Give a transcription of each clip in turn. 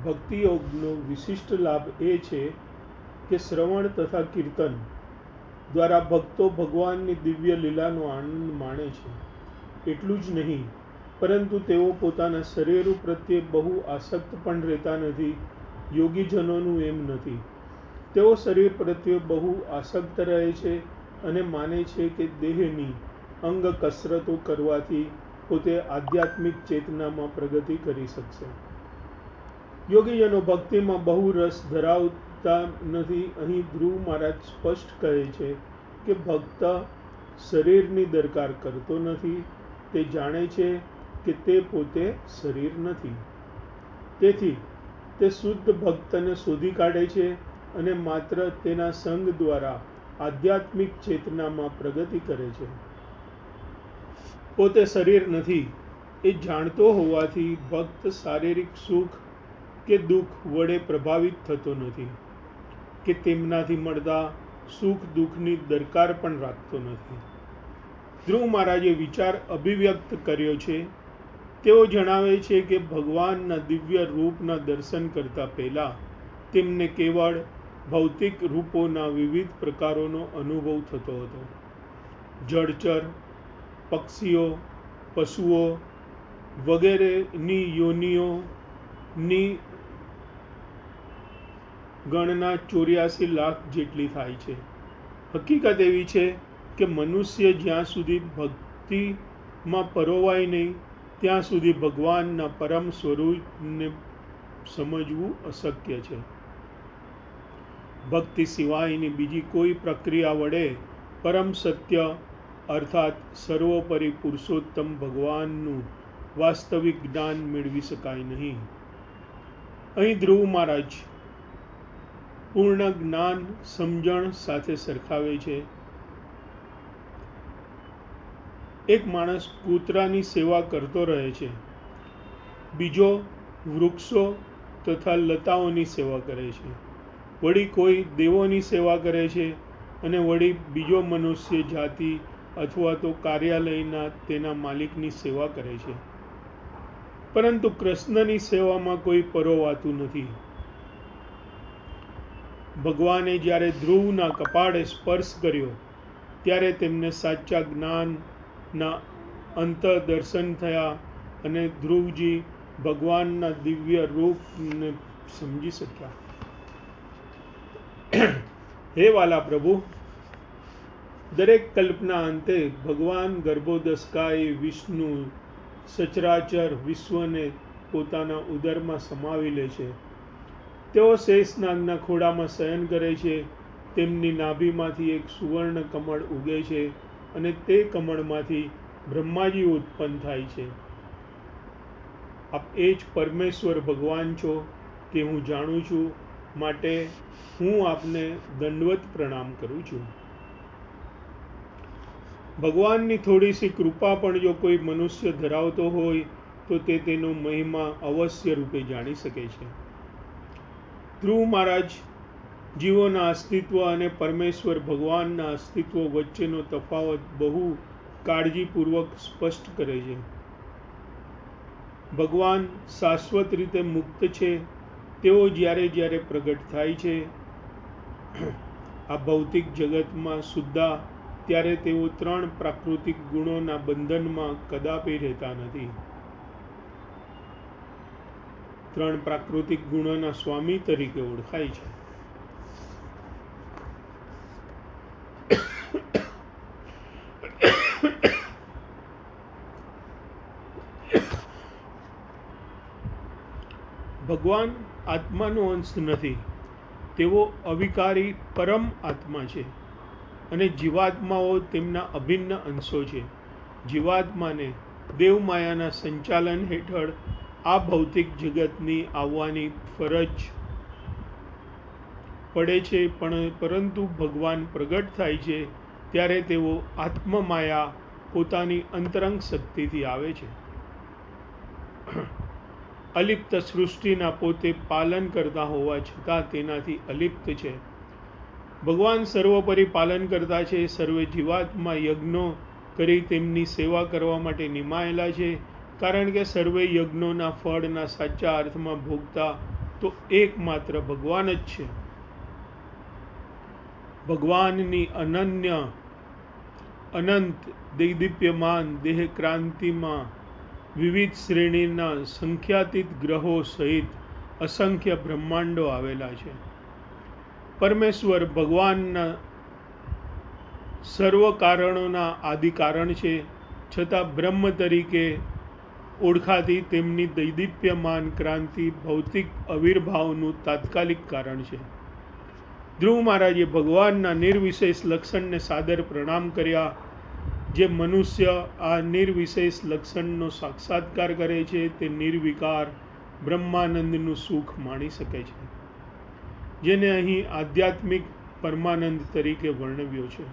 ભક્તિ યોગનો વિશિષ્ટ લાભ એ છે કે શ્રવણ તથા કીર્તન દ્વારા ભક્તો ભગવાનની દિવ્ય લીલાનો આનંદ માણે છે. એટલું જ નહીં, પરંતુ તેઓ પોતાના શરીર પ્રત્યે બહુ આસક્ત પણ રહેતા નથી. યોગીજનોનું એમ નથી. તેઓ શરીર પ્રત્યે બહુ આસક્ત રહે છે અને માને છે કે દેહની અંગ કસરતો કરવાથી પોતે આધ્યાત્મિક ચેતનામાં પ્રગતિ કરી શકશે. યોગીજનો ભક્તિમાં બહુ રસ ધરાવતા નથી. અહીં ધ્રુવ મહારાજ સ્પષ્ટ કહે છે કે ભક્ત શરીરની દરકાર કરતો નથી. તે જાણે છે કે તે પોતે શરીર નથી. તેથી તે શુદ્ધ ભક્તને શોધી કાઢે છે અને માત્ર તેના સંગ દ્વારા આધ્યાત્મિક ચેતનામાં પ્રગતિ કરે છે. પોતે શરીર નથી એ જાણતો હોવાથી ભક્ત શારીરિક સુખ કે દુઃખ વડે પ્રભાવિત થતો નથી કે તેમનાથી મળતા સુખ દુઃખની દરકાર પણ રાખતો નથી. ધ્રુવ મહારાજે વિચાર અભિવ્યક્ત કર્યો છે. તેઓ જણાવે છે કે ભગવાનના દિવ્ય રૂપના દર્શન કરતા પહેલા તેમને કેવળ ભૌતિક રૂપોના વિવિધ પ્રકારોનો અનુભવ થતો હતો. જળચર, પક્ષીઓ, પશુઓ વગેરેની યોનિઓની ગણના 84 લાખ જેટલી થાય છે. હકીકત એવી છે કે મનુષ્ય જ્યાં સુધી ભક્તિમાં પરોવાય નહીં ત્યાં સુધી ભગવાનના પરમ સ્વરૂપને સમજવું અશક્ય છે. ભક્તિ સિવાયની બીજી કોઈ પ્રક્રિયા વડે પરમ સત્ય અર્થાત સર્વોપરી પુરુષોત્તમ ભગવાનનું વાસ્તવિક જ્ઞાન મેળવી શકાય નહીં. અહીં ધ્રુવ મહારાજ પૂર્ણ જ્ઞાન સમજણ સાથે સરખાવે છે. એક માણસ કૂતરાની સેવા કરતો રહે છે, બીજો વૃક્ષો તથા લતાઓની સેવા કરે છે, વળી કોઈ દેવોની સેવા કરે છે અને વળી બીજો મનુષ્ય જાતિ અથવા તો કાર્યાલયના તેના માલિકની સેવા કરે છે. પરંતુ કૃષ્ણની સેવામાં કોઈ પરોવાતું નથી. ભગવાને જ્યારે ધ્રુવના કપાળે સ્પર્શ કર્યો ત્યારે તેમને સાચા જ્ઞાનના અંતર્દર્શન થયા અને ધ્રુવજી ભગવાનના દિવ્ય રૂપને સમજી શક્યા. હે વાલા પ્રભુ, દરેક કલ્પના અંતે ભગવાન ગર્ભોદસ્કાએ વિષ્ણુ સચરાચર વિશ્વને પોતાના ઉદરમાં સમાવી લે છે. તેઓ શેષનાગના ખોળામાં શયન કરે છે. તેમની નાભીમાંથી એક સુવર્ણ કમળ ઉગે છે અને તે કમળમાંથી બ્રહ્માજી ઉત્પન્ન થાય છે. આપ એ જ પરમેશ્વર ભગવાન છો કે હું જાણું છું, માટે હું આપને દંડવત પ્રણામ કરું છું. ભગવાનની થોડી સી કૃપા પણ જો કોઈ મનુષ્ય ધરાવતો હોય તો તે તેનો મહિમા અવશ્ય રૂપે જાણી શકે છે. ધ્રુવ મહારાજ જીવોના અસ્તિત્વ અને પરમેશ્વર ભગવાનના અસ્તિત્વ વચ્ચેનો તફાવત બહુ કાળજીપૂર્વક સ્પષ્ટ કરે છે. ભગવાન શાશ્વત રીતે મુક્ત છે. તેઓ જ્યારે જ્યારે પ્રગટ થાય છે આ ભૌતિક જગતમાં સુદ્ધા, ત્યારે તેઓ 3 પ્રાકૃતિક ગુણોના બંધનમાં કદાપી રહેતા નથી. 3 પ્રાકૃતિક ગુણોના સ્વામી તરીકે ઓળખાય છે. ભગવાન આત્માનો અંશ નથી. તેઓ અવિકારી પરમ આત્મા છે અને જીવાત્માઓ તેમના અભિન્ન અંશો છે. જીવાત્માને દેવમાયાના સંચાલન હેઠળ આ ભૌતિક જગતની આવવાની ફરજ પડે છે, પરંતુ ભગવાન પ્રગટ થાય છે ત્યારે તેઓ આત્મમાયા પોતાની અંતરંગ શક્તિથી આવે છે. અલિપ્ત સૃષ્ટિના પોતે પાલન કરતા હોવા છતાં તેનાથી અલિપ્ત છે. ભગવાન સર્વોપરી પાલન કરતા છે. સર્વે જીવાત્મા યજ્ઞો કરી તેમની સેવા કરવા માટે નિમાયેલા છે, કારણ કે સર્વે યજ્ઞોના ફળના સાચા અર્થમાં ભોગતા તો એકમાત્ર ભગવાન જ છે. ભગવાનની અનંત દૈદીપ્યમાન દેહ ક્રાંતિમાં વિવિધ શ્રેણીના સંખ્યાતીત ગ્રહો સહિત અસંખ્ય બ્રહ્માંડો આવેલા છે. પરમેશ્વર ભગવાનના સર્વ કારણોના આદિ કારણ છે, છતાં બ્રહ્મ તરીકે ઓળખાતી તેમની દૈદીપ્યમાન ક્રાંતિ ભૌતિક આવિર્ભાવનું તાત્કાલિક કારણ છે. ધ્રુવ મહારાજે ભગવાનના નિર્વિશેષ લક્ષણને સાદર પ્રણામ કર્યા. જે મનુષ્ય આ નિર્વિશેષ લક્ષણનો સાક્ષાત્કાર કરે છે તે નિર્વિકાર બ્રહ્માનંદનું સુખ માણી શકે છે, જેને અહીં આધ્યાત્મિક પરમાનંદ તરીકે વર્ણવ્યો છે.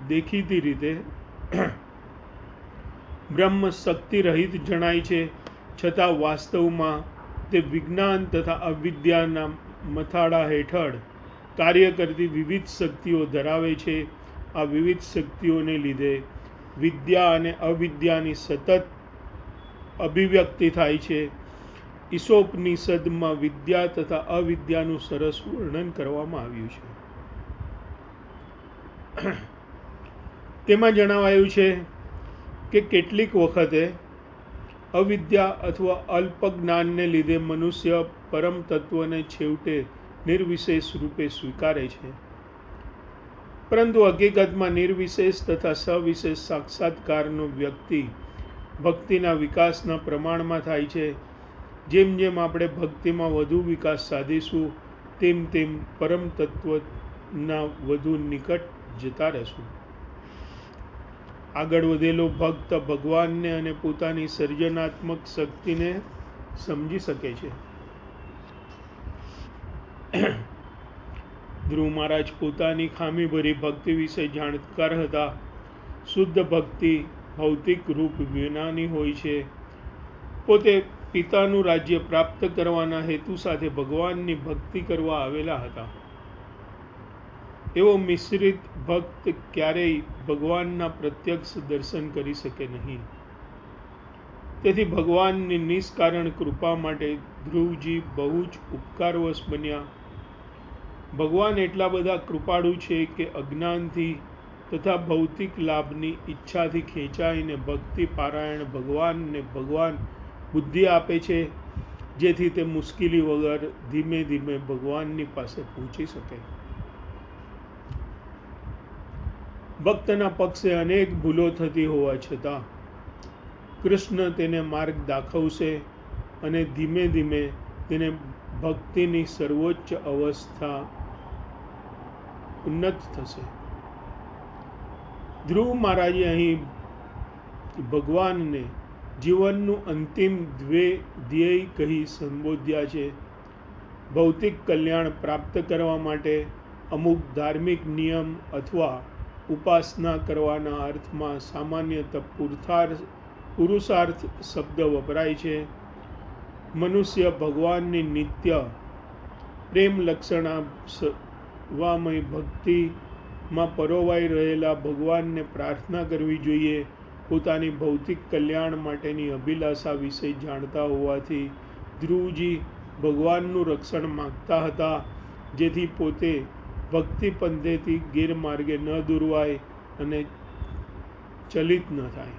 દેખીતી રીતે બ્રહ્મ શક્તિ રહિત જણાય છે, છતાં વાસ્તવમાં તે વિજ્ઞાન તથા અવિદ્યાના મથાળા હેઠળ કાર્ય કરતી વિવિધ શક્તિઓ ધરાવે છે. આ વિવિધ શક્તિઓને લીધે વિદ્યા અને અવિદ્યાની સતત અભિવ્યક્તિ થાય છે. ઈશોપનિષદમાં વિદ્યા તથા અવિદ્યાનું સરસ વર્ણન કરવામાં આવ્યું છે. તેમાં જણાવાયું છે કે કેટલીક વખતે અવિદ્યા અથવા અલ્પ જ્ઞાનને લીધે મનુષ્ય પરમ તત્વને છેવટે નિર્વિશેષ રૂપે સ્વીકારે છે, પરંતુ હકીકતમાં નિર્વિશેષ તથા સવિશેષ સાક્ષાત્કારનો વ્યક્તિ ભક્તિના વિકાસના પ્રમાણમાં થાય છે. જેમ જેમ આપણે ભક્તિમાં વધુ વિકાસ સાધીશું તેમ તેમ પરમ તત્વના વધુ નિકટ જતા રહેશું. આગળ વધેલો ભક્ત ભગવાનને અને પોતાની સર્જનાત્મક શક્તિને સમજી શકે છે. ધ્રુવ મહારાજ પોતાની ખામીભરી ભક્તિ વિશે જાણકાર હતા. શુદ્ધ ભક્તિ ભૌતિક રૂપ વિનાની હોય છે. પોતે પિતાનું રાજ્ય પ્રાપ્ત કરવાના હેતુ સાથે ભગવાનની ભક્તિ કરવા આવેલા હતા. એવો મિશ્રિત ભક્ત ક્યારેય ભગવાનના પ્રત્યક્ષ દર્શન કરી શકે નહીં. તેથી ભગવાનની નિષ્કારણ કૃપા માટે ધ્રુવજી બહુ જ ઉપકારવશ બન્યા. ભગવાન એટલા બધા કૃપાળુ છે કે અજ્ઞાનથી તથા ભૌતિક લાભની ઈચ્છાથી ખેંચાઈને ભક્તિ પારાયણ ભગવાન બુદ્ધિ આપે છે, જેથી તે મુશ્કેલી વગર ધીમે ધીમે ભગવાનની પાસે પહોંચી શકે. ભક્તના પક્ષે અનેક ભૂલો થતી હોવા છતાં કૃષ્ણ તેને માર્ગ દાખવશે અને ધીમે ધીમે તેને ભક્તિની સર્વોચ્ચ અવસ્થા ઉન્નત થશે. ધ્રુવ મહારાજે અહીં ભગવાનને જીવનનું અંતિમ ધ્યેય કહી સંબોધ્યા છે. ભૌતિક કલ્યાણ પ્રાપ્ત કરવા માટે અમુક ધાર્મિક નિયમ અથવા ઉપાસના કરવાના અર્થમાં સામાન્યતઃ પુરુષાર્થ શબ્દ વપરાય છે. મનુષ્ય ભગવાનની નિત્ય પ્રેમ લક્ષણા સ્વામય ભક્તિમાં પરોવાઈ રહેલા ભગવાનને પ્રાર્થના કરવી જોઈએ. પોતાની ભૌતિક કલ્યાણ માટેની અભિલાષા વિશે જાણતા હોવાથી ધ્રુવજી ભગવાનનું રક્ષણ માગતા હતા, જેથી પોતે ભક્તિ પંથેથી ગેરમાર્ગે ન દોરવાય અને ચલિત ન થાય.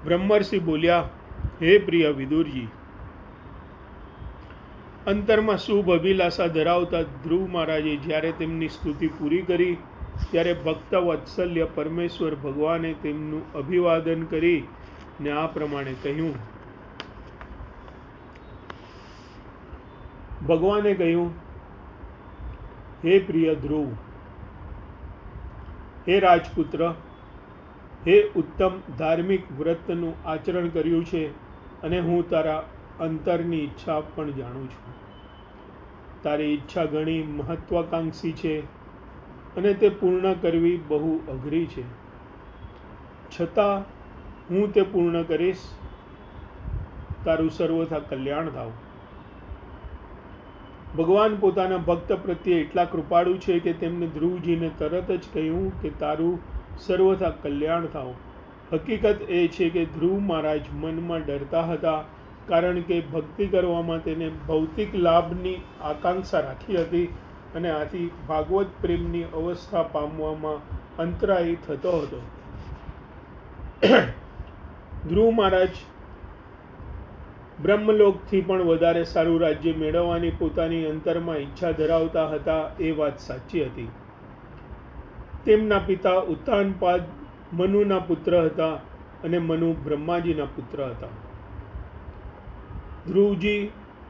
બ્રહ્મર્ષિ બોલ્યા, હે પ્રિય વિદુરજી, અંતરમાં શુભ અભિલાષા ધરાવતા ધ્રુવ મહારાજે જ્યારે તેમની સ્તુતિ પૂરી કરી ત્યારે ભક્ત વત્સલ્ય પરમેશ્વર ભગવાને તેમનું અભિવાદન કરી ને આ પ્રમાણે કહ્યું. ભગવાને કહ્યું, હે પ્રિય ધ્રુવ, હે રાજપુત્ર, હે ઉત્તમ ધાર્મિક વ્રતનું આચરણ કર્યું છે અને હું તારા અંતરની ઈચ્છા પણ જાણું છું. તારી ઈચ્છા ઘણી મહત્વાકાંક્ષી છે અને તે પૂર્ણ કરવી બહુ અઘરી છે, છતાં હું તે પૂર્ણ કરીશ. તારું સર્વથા કલ્યાણ થાવ. ભગવાન પોતાના ભક્ત પ્રત્યે એટલા કૃપાળુ છે કે તેમને ધ્રુવજીને તરત જ કહ્યું કે તારું સર્વથા કલ્યાણ થાવ. હકીકત એ છે કે ધ્રુવ મહારાજ મનમાં ડરતા હતા, કારણ કે ભક્તિ કરવામાં તેને ભૌતિક લાભની આકાંક્ષા રાખી હતી અને આથી ભાગવત પ્રેમની અવસ્થા પામવામાં અંતરાય થતો હતો. ધ્રુવ મહારાજ બ્રહ્મલોકથી પણ વધારે સારું રાજ્ય મેળવવાની પોતાની અંતરમાં ઈચ્છા ધરાવતા હતા, એ વાત સાચી હતી. તેમના પિતા ઉત્તાનપાદ મનુના પુત્ર હતા અને મનુ બ્રહ્માજીના પુત્ર હતા. ધ્રુવજી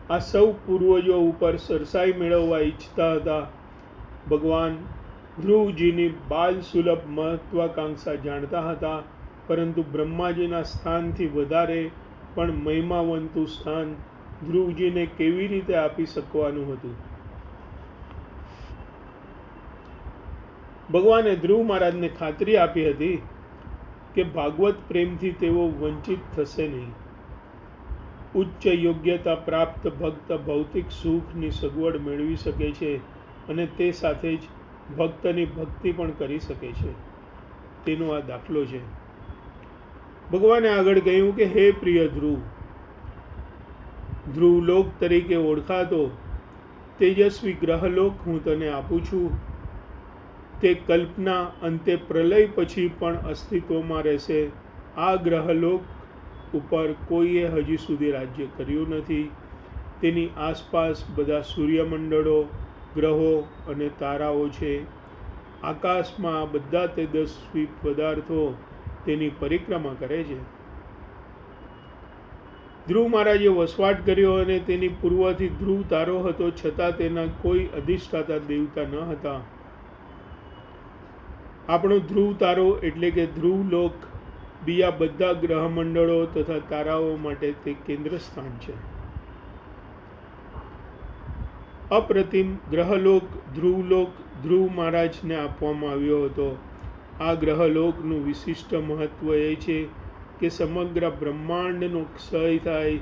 આ સૌ પૂર્વજો ઉપર સરસાઈ મેળવવા ઈચ્છતા હતા. ભગવાન ધ્રુવજીની બાલ સુલભ મહત્વાકાંક્ષા જાણતા હતા, પરંતુ બ્રહ્માજીના સ્થાનથી વધારે પણ મહિમાવંતું સ્થાન ધ્રુવજીને કેવી રીતે આપી શકવાનું હતું. ભગવાને ધ્રુવ મહારાજને ખાતરી આપી હતી કે ભાગવત પ્રેમથી તેઓ વંચિત થશે નહીં. ઉચ્ચ યોગ્યતા પ્રાપ્ત ભક્ત ભૌતિક સુખની સગવડ મેળવી શકે છે અને તે સાથે જ ભક્તની ભક્તિ પણ કરી શકે છે. તેનો આ દાખલો છે. ભગવાને આગળ કહ્યું કે હે પ્રિય ધ્રુવ, ધ્રુવલોક તરીકે ઓળખાતો તેજસ્વી ગ્રહલોક હું તને આપું છું. તે કલ્પના અંતે પ્રલય પછી પણ અસ્તિત્વમાં રહેશે. આ ગ્રહલોક ઉપર કોઈએ હજી સુધી રાજ્ય કર્યું નથી. તેની આસપાસ બધા સૂર્યમંડળો, ગ્રહો અને તારાઓ છે. આકાશમાં બધા તેજસ્વી પદાર્થો તેની પરિક્રમા કરે છે. ધ્રુવ મહારાજે વસવાટ કર્યો અને તેની પૂર્વથી ધ્રુવ તારો હતો, છતાં તેના કોઈ અધિષ્ઠાતા દેવતા ન હતા. આપણો ધ્રુવ તારો એટલે કે ધ્રુવલોક બીજા બધા ગ્રહમંડળો તથા તારાઓ માટે તે કેન્દ્ર સ્થાન છે. અપ્રતિમ ગ્રહલોક ધ્રુવલોક ધ્રુવ મહારાજને આપવામાં આવ્યો હતો. આ ગ્રહલોકનું વિશિષ્ટ મહત્વ એ છે કે સમગ્ર બ્રહ્માંડનો ક્ષય થાય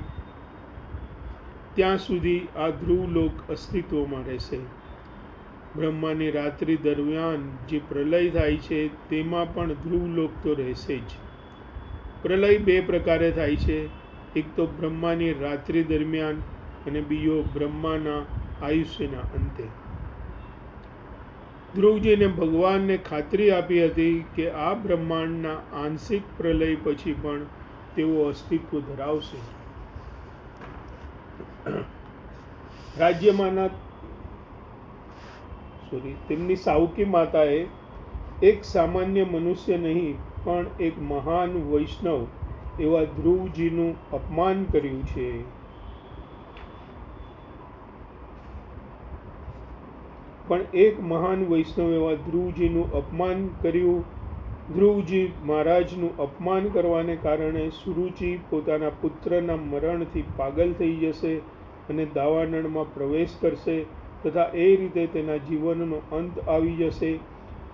ત્યાં સુધી આ ધ્રુવલોક અસ્તિત્વમાં રહેશે. બ્રહ્માની રાત્રિ દરમિયાન જે પ્રલય થાય છે તેમાં પણ ધ્રુવલોક તો રહેશે જ. પ્રલય બે પ્રકારે થાય છે, એક તો બ્રહ્માની રાત્રિ દરમિયાન અને બીજો બ્રહ્માના આયુષ્યના અંતે. ધ્રુવજીને ભગવાનને ખાતરી આપી હતી કે આ બ્રહ્માંડના આંશિક પ્રલય પછી પણ તેઓ અસ્તિત્વ ધરાવશે. રાજ્યમાંના તેમની સાવકી માતાએ એક સામાન્ય મનુષ્ય નહીં પણ એક મહાન વૈષ્ણવ એવા ધ્રુવજીનું અપમાન કર્યું છે. ધ્રુવજી મહારાજનું અપમાન કરવાને કારણે સુરુચિ પોતાના પુત્રના મરણથી પાગલ થઈ જશે અને દાવાનળમાં પ્રવેશ કરશે તથા એ રીતે તેના જીવનનો અંત આવી જશે.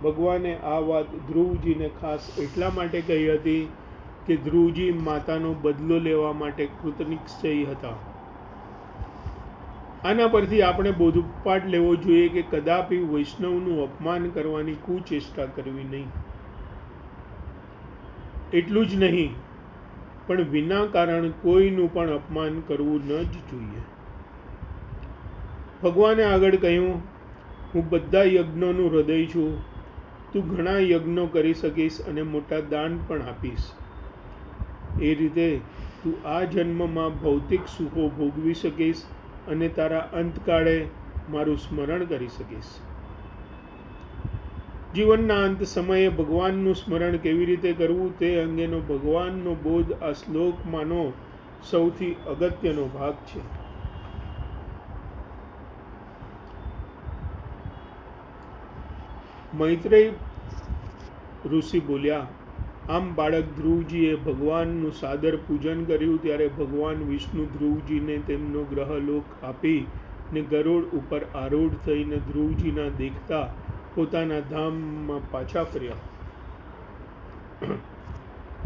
ભગવાને આ વાત ધ્રુવજીને ખાસ એટલા માટે કહી હતી કે ધ્રુવજી માતાનો બદલો લેવા માટે કૃતનિશ્ચયી હતા. આના પરથી આપણે બોધપાઠ લેવો જોઈએ કે કદાપી વૈષ્ણવનું અપમાન કરવાની કુચેષ્ટા કરવી નહીં. એટલું જ નહીં પણ વિના કારણ કોઈનું પણ અપમાન કરવું ન જ જોઈએ. ભગવાને આગળ કહ્યું, હું બધા યજ્ઞોનું હૃદય છું. તું ઘણા યજ્ઞો કરી શકીશ અને મોટા દાન પણ આપીશ. એ રીતે તું આ જન્મમાં ભૌતિક સુખો ભોગવી શકીશ અને તારા અંતકાળે મારું સ્મરણ કરી શકીશ. જીવનના અંત સમયે ભગવાનનું સ્મરણ કેવી રીતે કરવું તે અંગેનો ભગવાનનો બોધ આ શ્લોકમાંનો સૌથી અગત્યનો ભાગ છે. મૈત્રેય ઋષિ બોલ્યા, આમ બાળક ધ્રુવજીએ ભગવાનનું સાદર પૂજન કર્યું ત્યારે ભગવાન વિષ્ણુ ધ્રુવજીને તેમનો ગ્રહલોક આપી ને ગરુડ ઉપર આરૂઢ થઈને ધ્રુવજીના દેખતા પોતાના ધામમાં પાછા ફર્યા.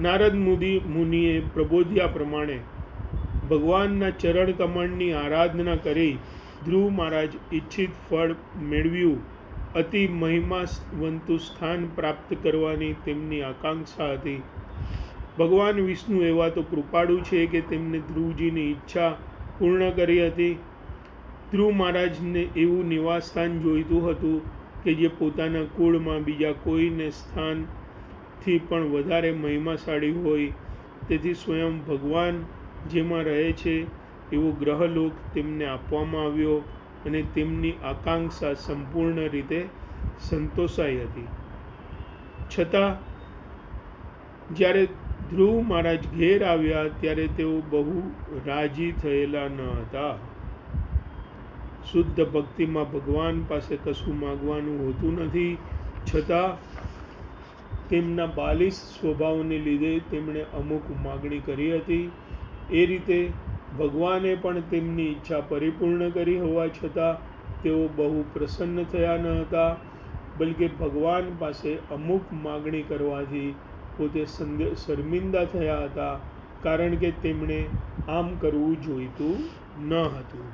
નારદ મુનિએ પ્રબોધ્યા પ્રમાણે ભગવાનના ચરણ કમળની આરાધના કરી ધ્રુવ મહારાજ ઈચ્છિત ફળ મેળવ્યું. અતિ મહિમાવંતું સ્થાન પ્રાપ્ત કરવાની તેમની આકાંક્ષા હતી. ભગવાન વિષ્ણુ એવા તો કૃપાળુ છે કે તેમને ધ્રુવજીની ઈચ્છા પૂર્ણ કરી હતી. ધ્રુવ મહારાજને એવું નિવાસસ્થાન જોઈતું હતું કે જે પોતાના કુળમાં બીજા કોઈને સ્થાનથી પણ વધારે મહિમાશાળી હોય. તેથી સ્વયં ભગવાન જેમાં રહે છે એવો ગ્રહલોક તેમને આપવામાં આવ્યો અને તેમની આકાંક્ષા સંપૂર્ણ રીતે સંતોષાઈ હતી. છતાં જ્યારે ધ્રુવ મહારાજ ઘેર આવ્યા ત્યારે તેઓ બહુ રાજી થયેલા ન હતા. શુદ્ધ ભક્તિમાં ભગવાન પાસે કશું માગવાનું હોતું નથી, છતાં તેમના બાલિશ સ્વભાવને લીધે તેમણે અમુક માગણી કરી હતી. એ રીતે ભગવાને પણ તેમની ઈચ્છા પરિપૂર્ણ કરી હોવા છતાં તેઓ બહુ પ્રસન્ન થયા ન હતા, બલકે ભગવાન પાસે અમુક માગણી કરવાથી પોતે શર્મિંદા થયા હતા, કારણ કે તેમણે આમ કરવું જોઈતું ન હતું.